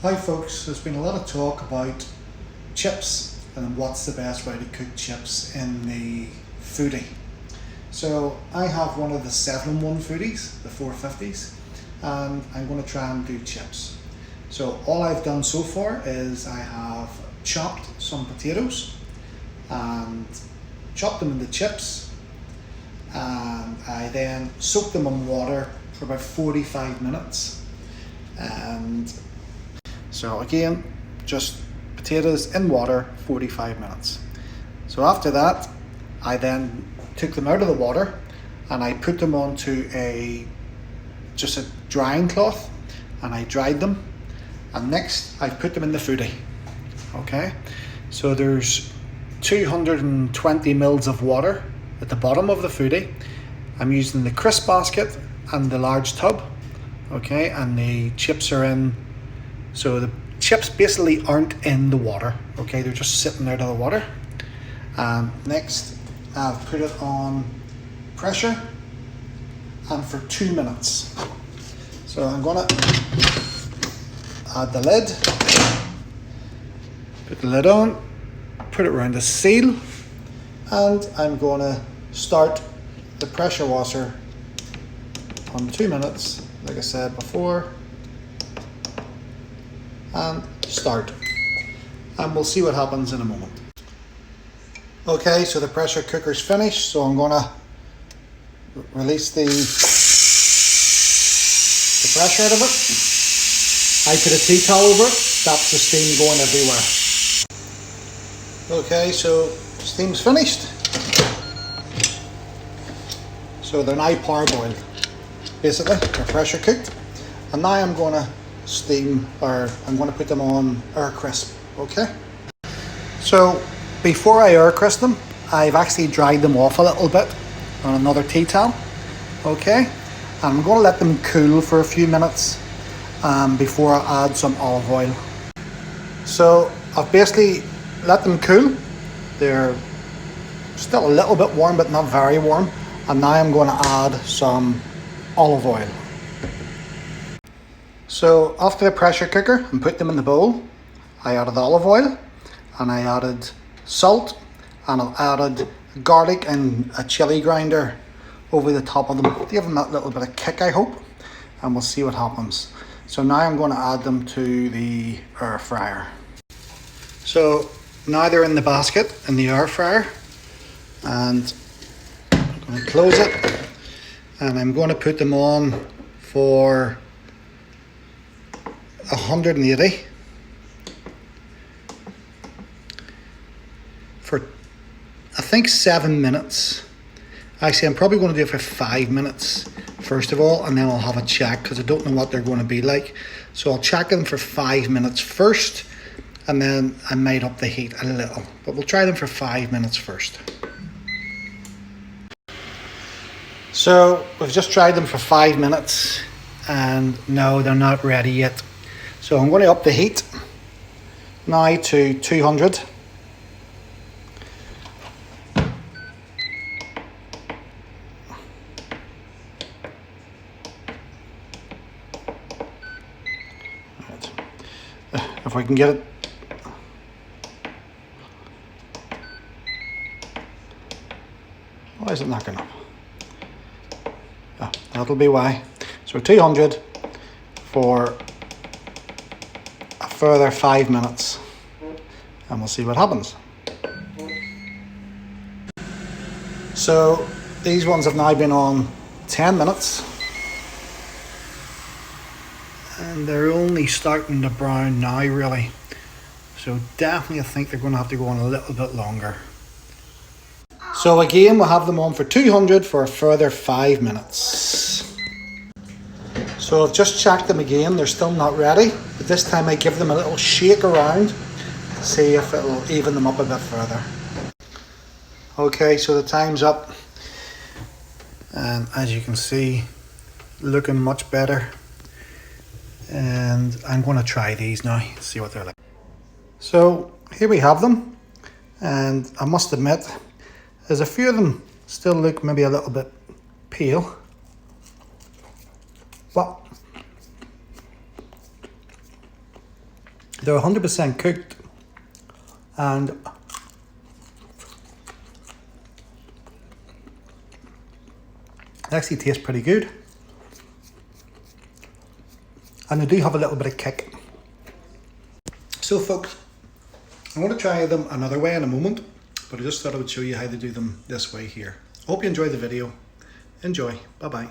Hi folks, there's been a lot of talk about chips and what's the best way to cook chips in the Foodi. So I have one of the 7-in-1 Foodies, the 450s, and I'm going to try and do chips. So all I've done so far is I have chopped some potatoes and chopped them into chips, and I then soaked them in water for about 45 minutes. And so again, just potatoes in water, 45 minutes. So after that, I then took them out of the water and I put them onto just a drying cloth and I dried them. And next I put them in the Foodi. Okay, so there's 220 mils of water at the bottom of the Foodi. I'm using the crisp basket and the large tub. Okay, and the chips are in. So the chips basically aren't in the water, okay? They're just sitting out of the water. Next, I've put it on pressure and for 2 minutes. So I'm gonna add the lid, put the lid on, put it around the seal, and I'm gonna start the pressure washer on 2 minutes, like I said before. And start, and we'll see what happens in a moment. Okay, so the pressure cooker's finished, so I'm gonna release the pressure out of it. I put a tea towel over it, stops the steam going everywhere. Okay, so steam's finished. So they're now parboiled, basically, they're pressure cooked. And now I'm gonna I'm going to put them on air crisp. Okay, so before I air crisp them, I've actually dried them off a little bit on another tea towel. Okay, and I'm going to let them cool for a few minutes before I add some olive oil. So I've basically let them cool. They're still a little bit warm, but not very warm. And now I'm going to add some olive oil. So after the pressure cooker and put them in the bowl, I added olive oil and I added salt and I added garlic and a chili grinder over the top of them to give them that little bit of kick, I hope, and we'll see what happens. So now I'm going to add them to the air fryer. So now they're in the basket in the air fryer, and I'm going to close it and I'm going to put them on for 180 for I think 7 minutes. Actually, I'm probably going to do it for 5 minutes first of all, and then I'll have a check because I don't know what they're going to be like. So I'll check them for 5 minutes first, and then I might up the heat a little, but we'll try them for 5 minutes first. So we've just tried them for 5 minutes and no, they're not ready yet. So I'm going to up the heat now to 200. Right. If we can get it. Why is it not going up? Yeah, that'll be why. So 200 for further 5 minutes, and we'll see what happens. So these ones have now been on 10 minutes and they're only starting to brown now, really. So definitely I think they're going to have to go on a little bit longer. So again, we'll have them on for 200 for a further 5 minutes. So I've just checked them again, they're still not ready, but this time I give them a little shake around to see if it'll even them up a bit further. Okay, so the time's up, and as you can see, looking much better. And I'm going to try these now, see what they're like. So here we have them, and I must admit, there's a few of them still look maybe a little bit pale. But They're 100% cooked, and they actually taste pretty good. And they do have a little bit of kick. So folks, I'm going to try them another way in a moment, but I just thought I would show you how to do them this way here. I hope you enjoyed the video. Enjoy. Bye bye.